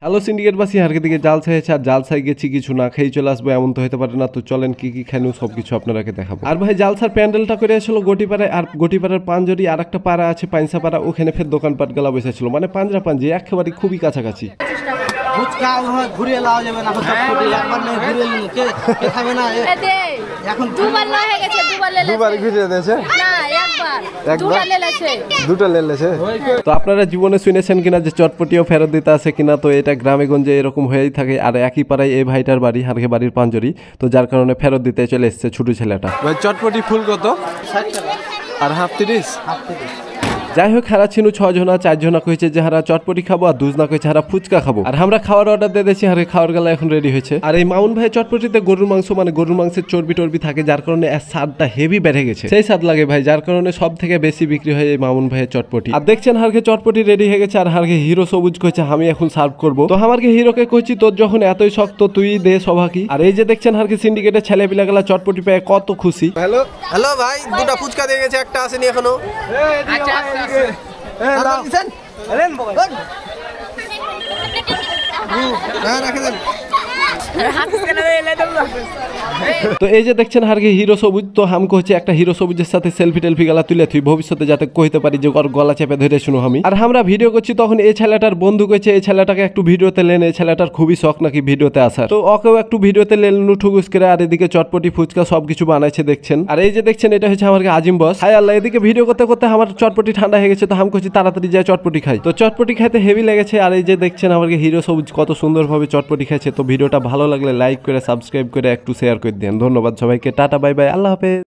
Hello সিন্ডিকেটবাসী, হারকে দিকে জালসা হয়েছে আর জালসায় গেছি কিছু না খেয়ে চলে আসবো এমন তো হতে পারে না। তো চলেন কি কি খাইনু সবকিছু আপনারাকে দেখাবো। আর ভাই জালসার প্যান্ডেলটা করে আসলো গটিপাড়ায়, আর গটিপাড়ার পাঞ্জরি আর একটা পাড়া আছে পাইনসা পাড়া, ওখানে ফের দোকানপাট গেলা বসেছিল, মানে পাঞ্জরা পাঞ্জি একেবারে খুবই কাছাকাছি। তো আপনারা জীবনে শুনেছেন কিনা যে চটপটিও ফেরত দিতে আছে কিনা, তো এটা গ্রামে গঞ্জে এরকম হয়েই থাকে। আর একই পাড়ায় এই ভাইটার বাড়ি, হারকে বাড়ির পাঞ্জরি, তো যার কারণে ফেরত দিতে চলে এসছে ছোট ছেলেটা। চটপটি ফুল কত? 60 টাকা। আর হাফ 30। যাই হোক, হারা ছিনু 6 জনা, 4 জনা কইছে যে হারা চটপটি খাবো আর 2 জনা কইছে হারা ফুচকা খাবো। আর আমরা খাওয়ার অর্ডার দিয়ে দিয়েছি, হারে খাওয়ার গেলা এখন রেডি হয়েছে। আর এই মাউন ভাই চটপটিতে গরুর মাংস, মানে গরুর মাংসের চর্বি টর্বি থাকে, যার কারণে স্বাদটা হেভি বেড়ে গেছে, সেই স্বাদ লাগে ভাই, যার কারণে সব থেকে বেশি বিক্রি হয় এই মামুন ভাইয়ের চটপটি। আর দেখছেন হারকে চটপটি রেডি হয়ে গেছে, আর হারকে হিরো সবুজ কইছে আমি এখন সার্ভ করবো। তো আমাকে হিরোকে কইছি তোর যখন এতই শক্ত তুই দে সবাকি। আর এই যে দেখছেন হারকে সিন্ডিকেটের ছেলে পিলা গেলা চটপটি পেয়ে কত খুশি। হ্যালো হ্যালো ভাই, দুটা ফুচকা দিয়ে গেছে, একটা আসেনি এখনো। তো এই যে দেখছেন হারকে হিরো সবুজ, তো হামকে হচ্ছে একটা হিরো সবুজের সাথে সেলফি টেলফি গলা তুলে তুই ভবিষ্যতে যাতে কইতে পারি যে ওর গলা চেপে ধরে শুনো আমি। আর আমরা ভিডিও করছি তখন এই ছেলেটার বন্ধু কইছে এই ছেলেটাকে একটু ভিডিওতে লেন, এই ছেলেটার খুবই শখ নাকি ভিডিওতে আসার, তো ওকেও একটু ভিডিওতে লেনু ঠুকুস করে। আর এদিকে চটপটি ফুচকা সবকিছু বানাইছে দেখছেন। আর এই যে দেখছেন এটা হচ্ছে আমার আজিম বস। হাই আল্লাহ, এদিকে ভিডিও করতে করতে আমার চটপটি ঠান্ডা হয়ে গেছে, তো হাম করছি তাড়াতাড়ি যায় চটপটি খাই। তো চটপটি খাইতে হেভি লেগেছে। আর এই যে দেখছেন আমাকে হিরো সবুজ কত সুন্দরভাবে চটপটি খাইছে। তো ভিডিওটা ভালো লাগলে লাইক করে সাবস্ক্রাইব করে একটু শেয়ার করে দেন। ধন্যবাদ সবাইকে, টাটা বাই বাই, আল্লাহ হাফেজ।